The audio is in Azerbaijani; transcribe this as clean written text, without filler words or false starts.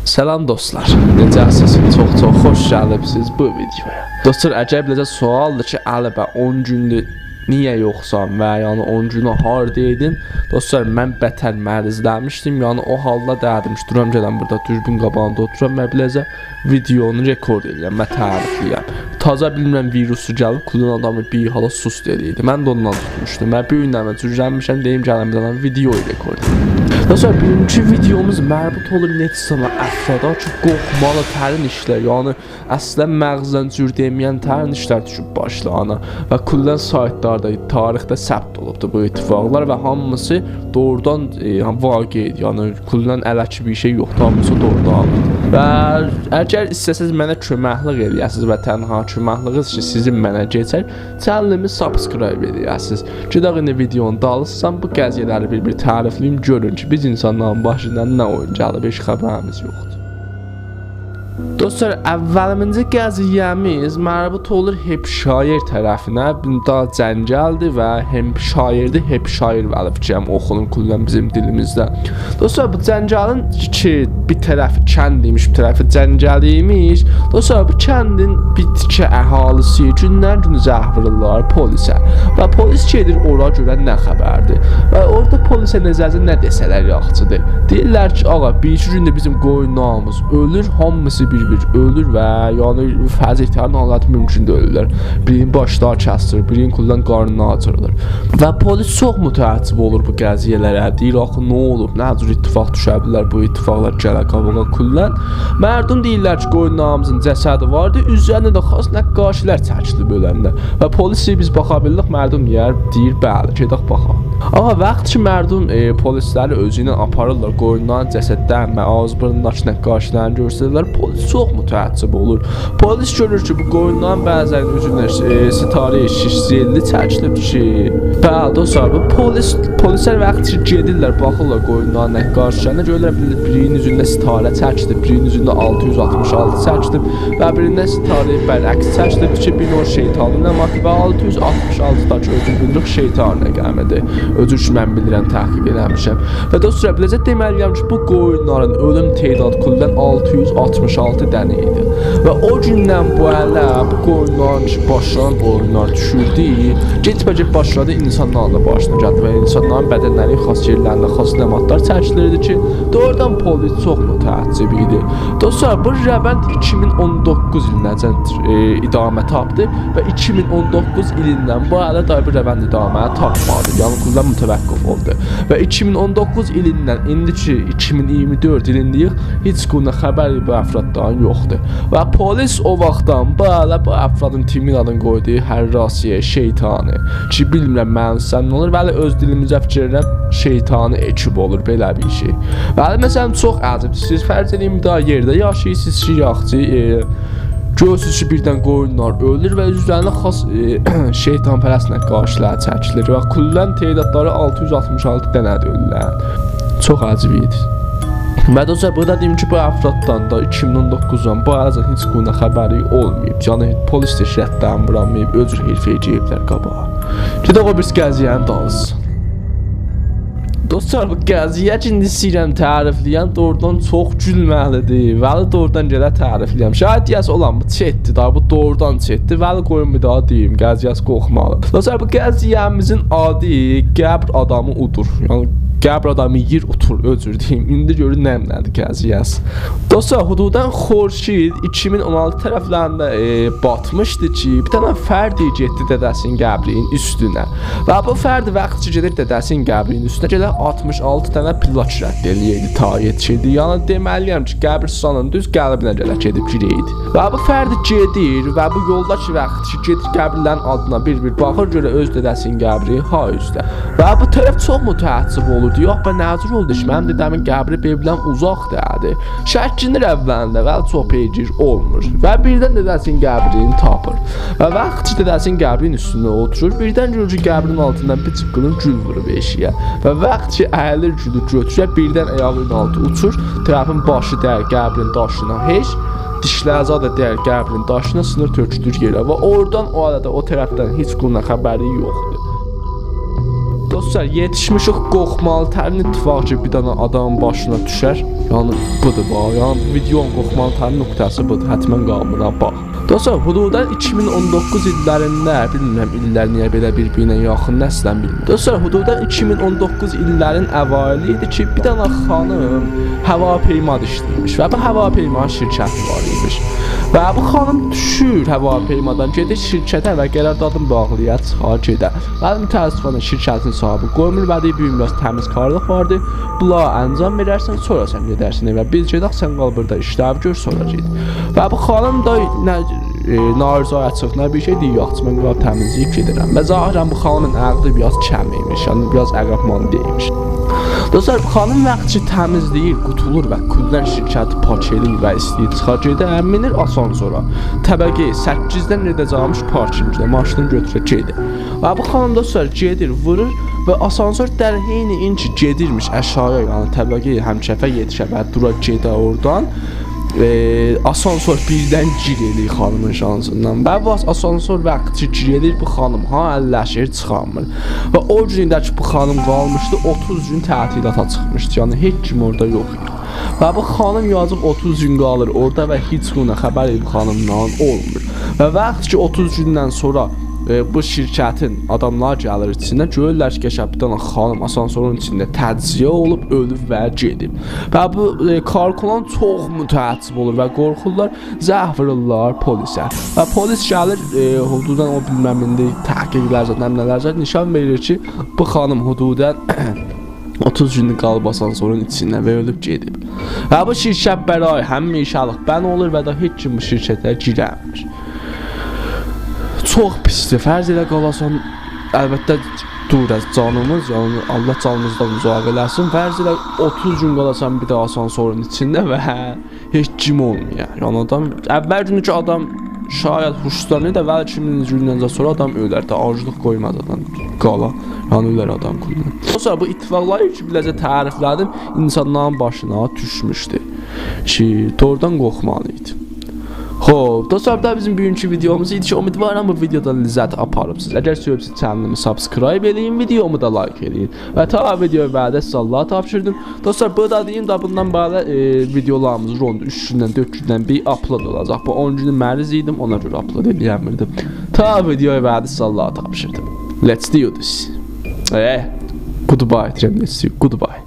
Selam dostlar, necəsiniz? Çox xoş gəlibsiniz bu videoya. Dostlar, əcəbləcə sualdır ki, Əli bəy 10 gündür niyə yoxsan və yəni 10 günə hardaydın? Dostlar, mən bətər mərizləmişdim, yəni o halda dədim ki, duram gələm burada dürbün qabağında oturam və biləcə videonu rekord edirəm və tərifləyəm. Taza bilmirəm virusu gəlib, kulun adamı bir hala sus dediydi. Mən də ondan tutmuşdum və bir gündən cürrənmişəm, deyim gələm bilən videoyu rekord edirəm. Dostlar, bugünkü videomuz mərbut olur neçəsənə əfrada ki, qorxmalı tərin işlər, yəni əslən məğzən cür deməyən tərin işlər düşüb başlarına və kullan saytlarda, tarixdə səbt olubdur bu ittifaqlar və hamısı doğrudan vaqedir, yəni kullan ələki bir şey yoxdur, hamısı doğrudan. Və əgər istəsəz mənə köməklik eləyəsiniz və tənha köməkliyiniz ki, sizin mənə keçər, channelimi subscribe eləyəsiniz. Gedək indi videonun dalısından bu qəziyyələri bir tərifləyim, görün ki, biz insanların başından nə oyun gəlib, heç xəbərimiz yoxdur. Dostlar, əvvəlimizdə qəziyyəmiz mərbut olur hep şair tərəfinə, bunda cəngəldir və hem şairdir, hep şair vəlifcəm oxunun kullan bizim dilimizdə. Dostlar, bu cəngəlin ki, bir tərəfi kəndiymiş, bir tərəfi cəngəliymiş. Dostlar, bu kəndin bitki əhalisi gündən günü zəhvırırlar polisə və polis gedir ora görə nə xəbərdir və orada polisə nəzərdə nə desələr yaxşıdır. Deyirlər ki, ağa, bir gündə bizim qoyunlarımız ölür, hamısı bir ölür və yəni fəziyyətlərin halatı mümkün deyirlər. Birinin başları kəsilir, birinin kullan qarnını açırılır. Və polis çox mütəəssib olur bu qəziyyələrə. Deyir, axı nə olub, nə cür ittifaq düşə bilər bu ittifaqlar gələ qabağa kullan. Mərdum deyirlər ki, qoyunlarımızın cəsədi vardı, üzərində də xas nəqqaşilər çəkilib öləndə. Və polisi biz baxa bildik, mərdum deyir, bəli, gedək baxaq. Amma vaxt ki, mərdum polisləri özü ilə aparırlar, qoyunların cəsədlərini, ağız-burundakı nəqqaşlarını göstərirlər, polis çox mütəəssib olur. Polis görür ki, bu qoyunların bəzilərinin üzündə sitarə şişzilli çəkilib ki, bəli, dostlar, bu polislər vaxt ki, gedirlər, baxırlar qoyunların nəqqaşlarına, görürlər birinin üzündə sitarə çəkilib, birinin üzündə 666 çəkilib və birindən sitarə bərəks çəkilib ki, bir o şeytanın əmək və 666 da ki, özür bildirik şeytan rəqəmidir. Özür ki, mən bilirəm, təhqiq eləmişəm. Və dostlar, biləcək deməliyəm ki, bu qoyunların ölüm tedadı kuldan 666 dənə idi. Və o gündən bu ələ, bu qoyunların ki, başlanan oyunlar düşürdü, getməcək başladı insanlarla başına gəldi və insanların bədənləri xas yerlərində xas nəmatlar çəkilirdi ki, doğrudan polis çox mütəəssib idi. Dostlar, bu rəvənd 2019 ilinəcən idamə tapdı və 2019 ilindən bu ələ da bir rəvənd idamə tapmadı. Yəni, kullan mütəvəqqif oldu. Və 2019 ilindən indi ki, 2024 ilindəyik, heç quna xəbəri bu əfraddan yoxdur. Və polis o vaxtdan bu əfradın timin adını qoyduğu hərrasiyə, şeytanı ki, bilmirəm mənsən nə olur, vəli öz dilimizə fikirlərəm, şeytanı ekib olur, belə bir şey. Vəli, məsələn, çox əzibdir. Siz fərz edin, daha yerdə yaşayırsınız ki, yaxçı, görürsünüz ki, birdən qoyunlar ölür və üzərində xas şeytanpərəst nəqqaşlar çəkilir və kullan teydatları 666 dənədir ölürlər. Çox əcib idi. Və dostlar, burada deyim ki, bu əfraddan da 2019-dan bu arada heç quna xəbəri olmayıb. Yəni, polis də şərtlərini buramayıb, özür herifəyə geyiblər qabağa. Gedək o bir qəziyyəni dalsın. Dostlar, bu qəziyyə ki, indi istəyirəm tərifləyən doğrudan çox gülməlidir. Vəli doğrudan gələ tərifləyəm. Şayət deyəsə olan bu çetdir, bu doğrudan çetdir. Vəli qoyun bir daha deyim, qəziyyəsi qorxmalı. Dostlar, bu qəziyyəmizin adı qəbr adamı udur. Yəni, qəbr adamı yer otur, özür deyim. İndi görün nədir qəziyyəsi. Dostlar, hududan Xorşid 2016 tərəflərində batmışdı ki, bir dənə fərdi getdi dədəsinin qəbrinin üstünə. Və bu fərdi vaxtçı gedir dədəsinin qəbrinin üstünə gələ 66 dənə plak rədd eləyirdi, tayyət şeydi. Yəni, deməliyəm ki, qəbirstanın düz qəlbinə gələ gedib girəydi. Və bu fərdi gedir və bu yolda ki, vaxtçı gedir qəbirlərin adına bir-bir baxır, görə öz dədəsinin qəbri üzdə. Və bu tərəf çox mütəəssib olur. Yox, bə nəzir oldu ki, mənim dedəmin qəbri beybilən uzaqdır. Şəkkinir əvvəlində və çox peygir olmur. Və birdən dədəsinin qəbrini tapır. Və vaxt ki, dədəsinin qəbrinin üstündə oturur, birdən görür ki, qəbrinin altından bir çıqqılın gül vurub eşiyə. Və vaxt ki, əyilir gülü götürür, birdən ayağının altı uçur, tərəfin başı dəyər qəbrinin daşına heç, dişlərə də dəyər qəbrinin daşına sınır tökülür yerə və oradan o arada o tərəfdən heç quna xəbəri yoxdur. Dostlar, yetişmişik qoxmalı tərin ittifaq ki bir dənə adamın başına düşər. Yəni budur bax. Yəni bu videonun qoxmalı tərin nöqtəsi budur. Hətmən qalmır bax. Dostlar, hududan 2019 illərində, bilmirəm illər niyə belə bir-birinə yaxın nəslən bilmirəm. Dostlar, hududan 2019 illərin əvaili idi ki, bir dənə xanım hava işləyirmiş və bu hava şirkəti var imiş. Və bu xanım düşür hava gedir şirkətə və qərardadım bağlayır, çıxar gedir. Və mütəəssifانه şirkətin sahibi qoymur və deyir, biraz təmizkarlıq vardı. Bula əncam verərsən, sonra sən gedərsən evə. Biz gedək, sən qal burada işləv gör, sonra get. Və bu xanım da narizayət çıxdı, nə bir şey deyir, yaxçı, mən qal təmizləyib gedirəm. Və zahirən bu xanımın əqli biraz kəm imiş, yəni biraz əqrəbman deyilmiş. Dostlar, bu xanım vaxtçı təmizləyir, qutulur və küllər şirkəti pak eləyir və istəyir çıxar gedir, minir asansora. Təbəqə 8-dən gedəcəkmiş parkinqdə, maşını götürür gedir. Və bu xanım dostlar gedir, vurur və asansor dərheyni inci gedirmiş aşağıya, yəni təbəqə həmkəfə yetişə və dura gedə oradan. Asansor birdən gir eləyir xanımın şansından və bu asansor vaxtçı gir eləyir, bu xanım əlləşir, çıxamır və o gündə ki bu xanım qalmışdı 30 gün tətilata çıxmışdı, yəni heç kim orada yox idi və bu xanım yazıb 30 gün qalır orada və heç kimə xəbər bu xanımdan olmur və vaxt ki 30 gündən sonra bu şirkətin adamlar gəlir içində, görürlər ki, bir dənə xanım asansorun içində təciyə olub, ölüb və gedib. Və bu karkulan çox mütəəssib olur və qorxurlar, zəh vururlar polisə. Və polis gəlir, hududan o bilməm indi təhqiqlər zətən nələr zət nişan verir ki, bu xanım hududan 30 günlük qalıb asansorun içində və ölüb gedib. Və bu şirkət bəray, həmin işalıq bən olur və da heç kim bu şirkətə girəmir. Çox pisdir, fərz elə qalasan, əlbəttə dur canımız, yəni Allah canımızdan uzaq eləsin, fərz elə 30 gün qalasan bir də asansorun içində və heç kim olmuyor. Yəni adam, əvvəl günü ki adam şayət huşlanır da və 2000-ci gündən sonra adam ölər də, acılıq qoymaz adam qala, yəni ölər adam qulundan. Sonra bu ittifaqları ki, biləcə təriflədim, insanların başına düşmüşdü ki, doğrudan qorxmalı idi. Xoş, dostlar, da bizim bugünkü videomuz idi ki, ümidvaram bu videodan lizzət aparıbsınız. Əgər sevibsiniz, kanalımı subscribe eləyin, videomu da like eləyin. Və ta videoya vədə sizə Allah tapşırdım. Dostlar, bu da deyim da bundan belə videolarımız rondu 3 gündən 4 gündən bir upload olacaq. Bu 10 günü məriz idim, ona görə upload eləyəmirdim. Ta videoya vədə sizə Allah tapşırdım. Let's do this. Goodbye, goodbye.